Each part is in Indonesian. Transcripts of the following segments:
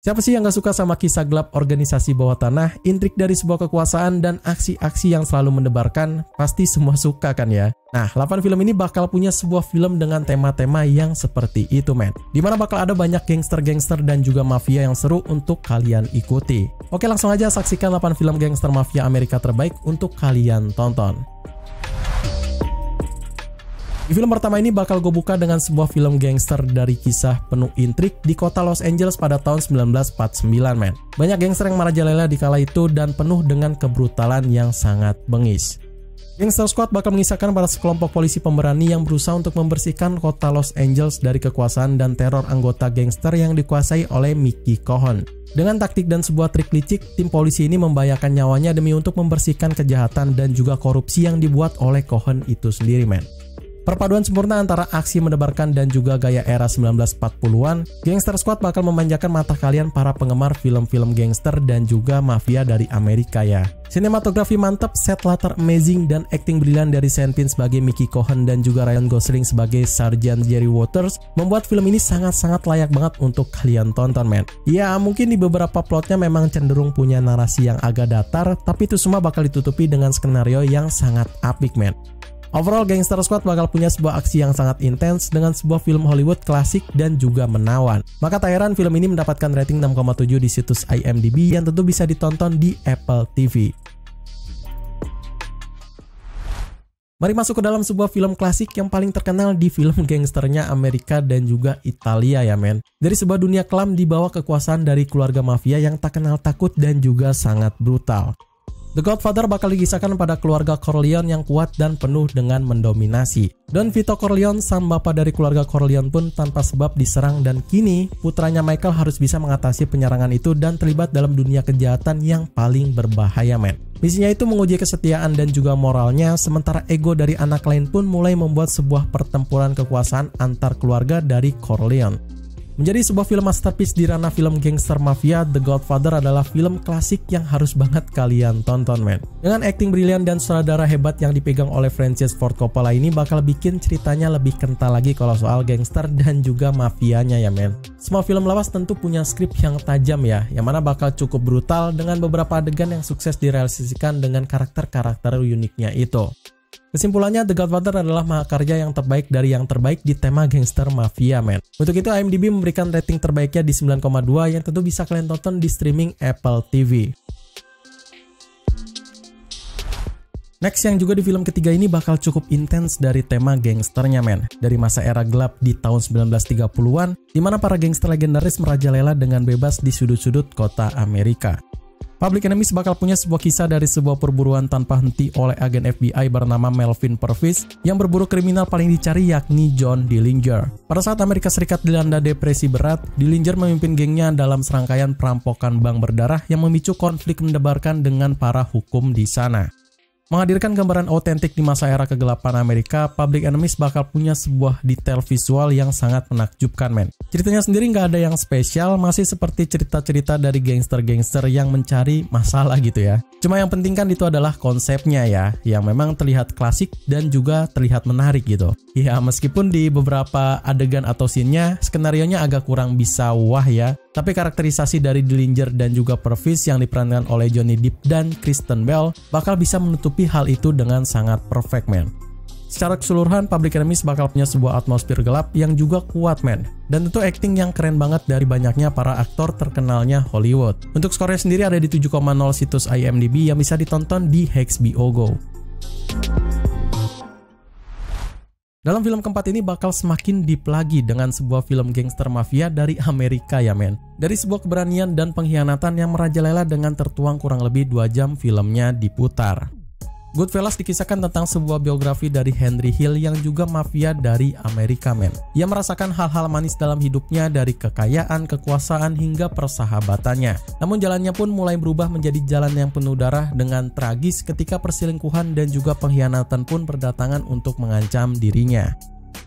Siapa sih yang gak suka sama kisah gelap organisasi bawah tanah, intrik dari sebuah kekuasaan, dan aksi-aksi yang selalu mendebarkan? Pasti semua suka kan ya? Nah, 8 film ini bakal punya sebuah film dengan tema-tema yang seperti itu, men. Dimana bakal ada banyak gangster-gangster dan juga mafia yang seru untuk kalian ikuti. Oke, langsung aja saksikan 8 film gangster mafia Amerika terbaik untuk kalian tonton. Di film pertama ini bakal gue buka dengan sebuah film gangster dari kisah penuh intrik di kota Los Angeles pada tahun 1949, men. Banyak gangster yang merajalela di kala itu dan penuh dengan kebrutalan yang sangat bengis. Gangster Squad bakal mengisahkan para sekelompok polisi pemberani yang berusaha untuk membersihkan kota Los Angeles dari kekuasaan dan teror anggota gangster yang dikuasai oleh Mickey Cohen. Dengan taktik dan sebuah trik licik, tim polisi ini membahayakan nyawanya demi untuk membersihkan kejahatan dan juga korupsi yang dibuat oleh Cohen itu sendiri, men. Perpaduan sempurna antara aksi mendebarkan dan juga gaya era 1940-an, Gangster Squad bakal memanjakan mata kalian para penggemar film-film gangster dan juga mafia dari Amerika ya. Sinematografi mantap, set latar amazing, dan akting brilian dari Sean Penn sebagai Mickey Cohen dan juga Ryan Gosling sebagai Sergeant Jerry Waters membuat film ini sangat-sangat layak banget untuk kalian tonton, men. Ya, mungkin di beberapa plotnya memang cenderung punya narasi yang agak datar, tapi itu semua bakal ditutupi dengan skenario yang sangat apik, men. Overall, Gangster Squad bakal punya sebuah aksi yang sangat intens dengan sebuah film Hollywood klasik dan juga menawan. Maka tak heran film ini mendapatkan rating 6,7 di situs IMDb yang tentu bisa ditonton di Apple TV. Mari masuk ke dalam sebuah film klasik yang paling terkenal di film gangsternya Amerika dan juga Italia ya, men. Dari sebuah dunia kelam di bawah kekuasaan dari keluarga mafia yang tak kenal takut dan juga sangat brutal. The Godfather bakal dikisahkan pada keluarga Corleone yang kuat dan penuh dengan mendominasi. Don Vito Corleone, sang bapak dari keluarga Corleone pun tanpa sebab diserang dan kini putranya Michael harus bisa mengatasi penyerangan itu dan terlibat dalam dunia kejahatan yang paling berbahaya, men. Misinya itu menguji kesetiaan dan juga moralnya, sementara ego dari anak lain pun mulai membuat sebuah pertempuran kekuasaan antar keluarga dari Corleone. Menjadi sebuah film masterpiece di ranah film gangster mafia, The Godfather adalah film klasik yang harus banget kalian tonton, men. Dengan akting brilian dan sutradara hebat yang dipegang oleh Francis Ford Coppola ini bakal bikin ceritanya lebih kental lagi kalau soal gangster dan juga mafianya ya, men. Semua film lawas tentu punya skrip yang tajam ya, yang mana bakal cukup brutal dengan beberapa adegan yang sukses direalisasikan dengan karakter-karakter uniknya itu. Kesimpulannya, The Godfather adalah mahakarya yang terbaik dari yang terbaik di tema gangster mafia, men. Untuk itu, IMDb memberikan rating terbaiknya di 9,2 yang tentu bisa kalian tonton di streaming Apple TV. Next, yang juga di film ketiga ini bakal cukup intens dari tema gangsternya, men. Dari masa era gelap di tahun 1930-an, di mana para gangster legendaris merajalela dengan bebas di sudut-sudut kota Amerika. Public Enemies bakal punya sebuah kisah dari sebuah perburuan tanpa henti oleh agen FBI bernama Melvin Purvis yang berburu kriminal paling dicari yakni John Dillinger. Pada saat Amerika Serikat dilanda depresi berat, Dillinger memimpin gengnya dalam serangkaian perampokan bank berdarah yang memicu konflik mendebarkan dengan para hukum di sana. Menghadirkan gambaran otentik di masa era kegelapan Amerika, Public Enemies bakal punya sebuah detail visual yang sangat menakjubkan, men. Ceritanya sendiri nggak ada yang spesial, masih seperti cerita-cerita dari gangster-gangster yang mencari masalah gitu ya. Cuma yang penting kan itu adalah konsepnya ya, yang memang terlihat klasik dan juga terlihat menarik gitu. Ya, meskipun di beberapa adegan atau scene-nya, skenarionya agak kurang bisa wah ya, tapi karakterisasi dari Dillinger dan juga Purvis yang diperankan oleh Johnny Depp dan Kristen Bell bakal bisa menutupi hal itu dengan sangat perfect, man. Secara keseluruhan, Public Enemies bakal punya sebuah atmosfer gelap yang juga kuat, man. Dan tentu acting yang keren banget dari banyaknya para aktor terkenalnya Hollywood. Untuk skornya sendiri ada di 7,0 situs IMDb yang bisa ditonton di HBO Go. Dalam film keempat ini bakal semakin deep lagi dengan sebuah film gangster mafia dari Amerika ya, men. Dari sebuah keberanian dan pengkhianatan yang merajalela dengan tertuang kurang lebih 2 jam filmnya diputar. Goodfellas dikisahkan tentang sebuah biografi dari Henry Hill yang juga mafia dari Amerika, men. Ia merasakan hal-hal manis dalam hidupnya dari kekayaan, kekuasaan, hingga persahabatannya. Namun jalannya pun mulai berubah menjadi jalan yang penuh darah dengan tragis ketika perselingkuhan dan juga pengkhianatan pun berdatangan untuk mengancam dirinya.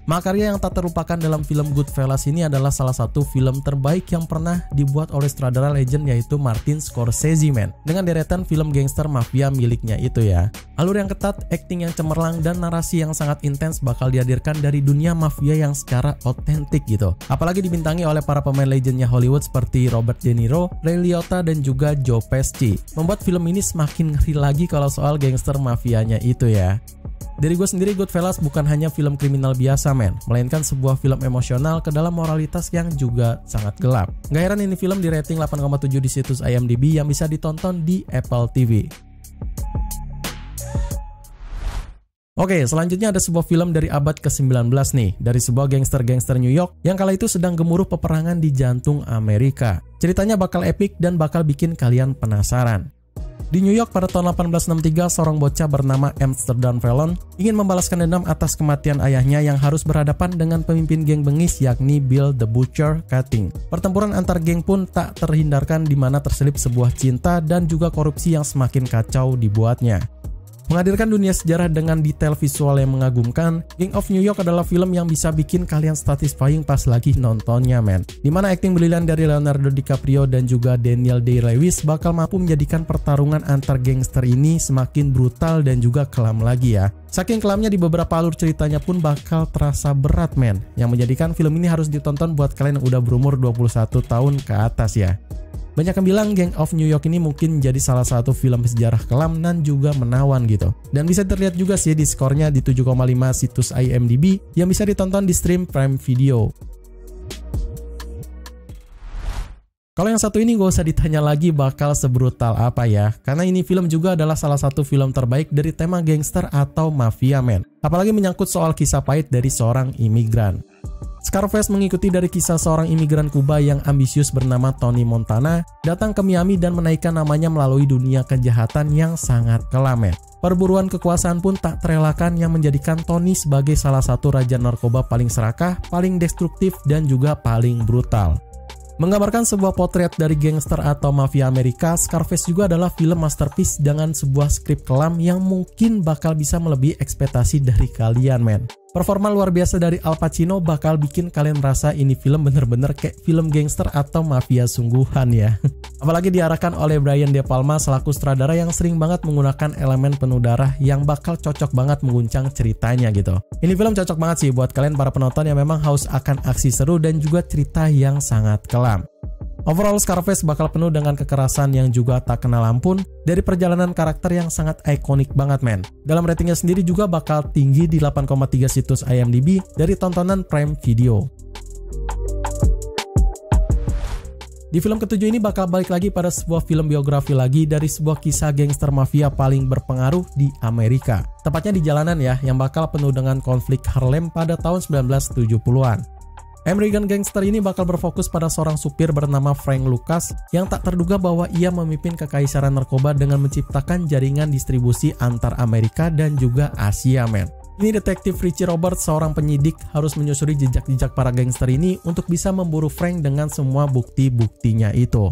Makarya yang tak terlupakan dalam film Goodfellas ini adalah salah satu film terbaik yang pernah dibuat oleh sutradara legend yaitu Martin Scorsese men, dengan deretan film gangster mafia miliknya itu ya. Alur yang ketat, akting yang cemerlang, dan narasi yang sangat intens bakal dihadirkan dari dunia mafia yang secara otentik gitu. Apalagi dibintangi oleh para pemain legendnya Hollywood seperti Robert De Niro, Ray Liotta, dan juga Joe Pesci. Membuat film ini semakin ngeri lagi kalau soal gangster mafianya itu ya. Dari gue sendiri, Goodfellas bukan hanya film kriminal biasa men, melainkan sebuah film emosional ke dalam moralitas yang juga sangat gelap. Gak heran ini film di rating 8,7 di situs IMDb yang bisa ditonton di Apple TV. Oke, selanjutnya ada sebuah film dari abad ke-19 nih, dari sebuah gangster-gangster New York yang kala itu sedang gemuruh peperangan di jantung Amerika. Ceritanya bakal epik dan bakal bikin kalian penasaran. Di New York pada tahun 1863, seorang bocah bernama Amsterdam Fallon ingin membalaskan dendam atas kematian ayahnya yang harus berhadapan dengan pemimpin geng bengis yakni Bill the Butcher Cutting. Pertempuran antar geng pun tak terhindarkan di mana terselip sebuah cinta dan juga korupsi yang semakin kacau dibuatnya. Menghadirkan dunia sejarah dengan detail visual yang mengagumkan, Gang of New York adalah film yang bisa bikin kalian satisfying pas lagi nontonnya men. Dimana akting brilian dari Leonardo DiCaprio dan juga Daniel Day-Lewis bakal mampu menjadikan pertarungan antar gangster ini semakin brutal dan juga kelam lagi ya. Saking kelamnya di beberapa alur ceritanya pun bakal terasa berat men, yang menjadikan film ini harus ditonton buat kalian yang udah berumur 21 tahun ke atas ya. Banyak yang bilang Gang of New York ini mungkin jadi salah satu film sejarah kelam dan juga menawan gitu. Dan bisa terlihat juga sih di skornya di 7,5 situs IMDb yang bisa ditonton di stream Prime Video. Kalau yang satu ini gak usah ditanya lagi bakal sebrutal apa ya, karena ini film juga adalah salah satu film terbaik dari tema gangster atau mafia men. Apalagi menyangkut soal kisah pahit dari seorang imigran. Scarface mengikuti dari kisah seorang imigran Kuba yang ambisius bernama Tony Montana datang ke Miami dan menaikkan namanya melalui dunia kejahatan yang sangat kelam. Perburuan kekuasaan pun tak terelakkan yang menjadikan Tony sebagai salah satu raja narkoba paling serakah, paling destruktif, dan juga paling brutal. Menggambarkan sebuah potret dari gangster atau mafia Amerika, Scarface juga adalah film masterpiece dengan sebuah skrip kelam yang mungkin bakal bisa melebihi ekspektasi dari kalian men. Performa luar biasa dari Al Pacino bakal bikin kalian merasa ini film bener-bener kayak film gangster atau mafia sungguhan ya. Apalagi diarahkan oleh Brian De Palma selaku sutradara yang sering banget menggunakan elemen penuh darah yang bakal cocok banget mengguncang ceritanya gitu. Ini film cocok banget sih buat kalian para penonton yang memang haus akan aksi seru dan juga cerita yang sangat kelam. Overall, Scarface bakal penuh dengan kekerasan yang juga tak kenal ampun dari perjalanan karakter yang sangat ikonik banget men. Dalam ratingnya sendiri juga bakal tinggi di 8,3 situs IMDb dari tontonan Prime Video. Di film ketujuh ini bakal balik lagi pada sebuah film biografi lagi dari sebuah kisah gangster mafia paling berpengaruh di Amerika. Tepatnya di jalanan ya, yang bakal penuh dengan konflik Harlem pada tahun 1970-an. American Gangster ini bakal berfokus pada seorang supir bernama Frank Lucas yang tak terduga bahwa ia memimpin kekaisaran narkoba dengan menciptakan jaringan distribusi antar Amerika dan juga Asia men. Ini detektif Richie Roberts, seorang penyidik, harus menyusuri jejak-jejak para gangster ini untuk bisa memburu Frank dengan semua bukti-buktinya itu.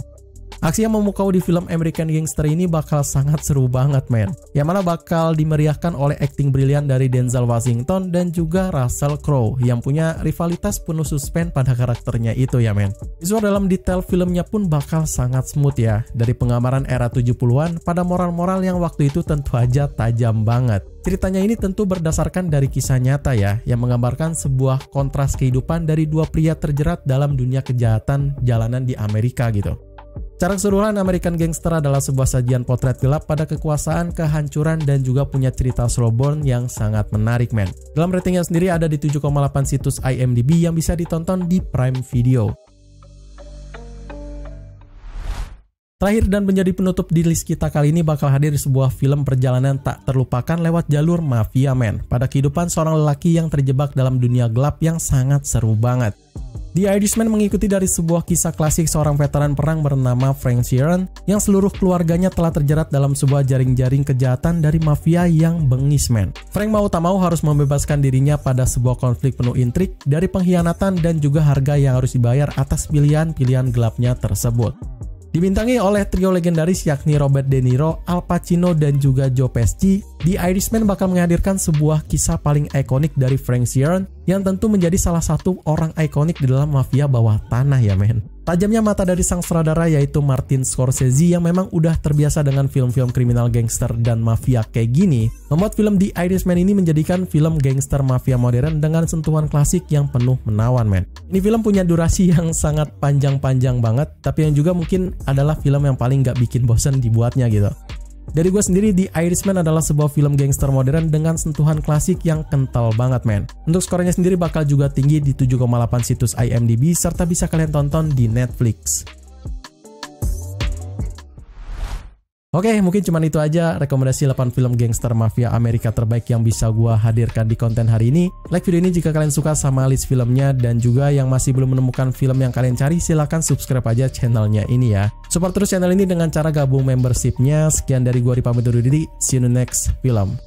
Aksi yang memukau di film American Gangster ini bakal sangat seru banget men, yang mana bakal dimeriahkan oleh akting brilian dari Denzel Washington dan juga Russell Crowe yang punya rivalitas penuh suspense pada karakternya itu ya men. Visual dalam detail filmnya pun bakal sangat smooth ya, dari penggambaran era 70-an pada moral-moral yang waktu itu tentu aja tajam banget. Ceritanya ini tentu berdasarkan dari kisah nyata ya, yang menggambarkan sebuah kontras kehidupan dari dua pria terjerat dalam dunia kejahatan jalanan di Amerika gitu. Secara keseluruhan, American Gangster adalah sebuah sajian potret gelap pada kekuasaan, kehancuran, dan juga punya cerita slow burn yang sangat menarik men. Dalam ratingnya sendiri ada di 7,8 situs IMDb yang bisa ditonton di Prime Video. Terakhir dan menjadi penutup di list kita kali ini bakal hadir sebuah film perjalanan tak terlupakan lewat jalur mafia men, pada kehidupan seorang lelaki yang terjebak dalam dunia gelap yang sangat seru banget. The Irishman mengikuti dari sebuah kisah klasik seorang veteran perang bernama Frank Sheeran yang seluruh keluarganya telah terjerat dalam sebuah jaring-jaring kejahatan dari mafia yang bengis men. Frank mau tak mau harus membebaskan dirinya pada sebuah konflik penuh intrik dari pengkhianatan dan juga harga yang harus dibayar atas pilihan-pilihan gelapnya tersebut. Dibintangi oleh trio legendaris yakni Robert De Niro, Al Pacino, dan juga Joe Pesci, The Irishman bakal menghadirkan sebuah kisah paling ikonik dari Frank Sheeran yang tentu menjadi salah satu orang ikonik di dalam mafia bawah tanah ya men. Tajamnya mata dari sang sutradara yaitu Martin Scorsese yang memang udah terbiasa dengan film-film kriminal gangster dan mafia kayak gini, membuat film The Irishman ini menjadikan film gangster mafia modern dengan sentuhan klasik yang penuh menawan men. Ini film punya durasi yang sangat panjang-panjang banget, tapi yang juga mungkin adalah film yang paling gak bikin bosen dibuatnya gitu. Dari gue sendiri, The Irishman adalah sebuah film gangster modern dengan sentuhan klasik yang kental banget men. Untuk skornya sendiri bakal juga tinggi di 7,8 situs IMDb serta bisa kalian tonton di Netflix. Oke, mungkin cuma itu aja rekomendasi 8 film gangster mafia Amerika terbaik yang bisa gua hadirkan di konten hari ini. Like video ini jika kalian suka sama list filmnya, dan juga yang masih belum menemukan film yang kalian cari, silahkan subscribe aja channelnya ini ya. Support terus channel ini dengan cara gabung membershipnya. Sekian dari gua, pamit undur diri. See you in the next film.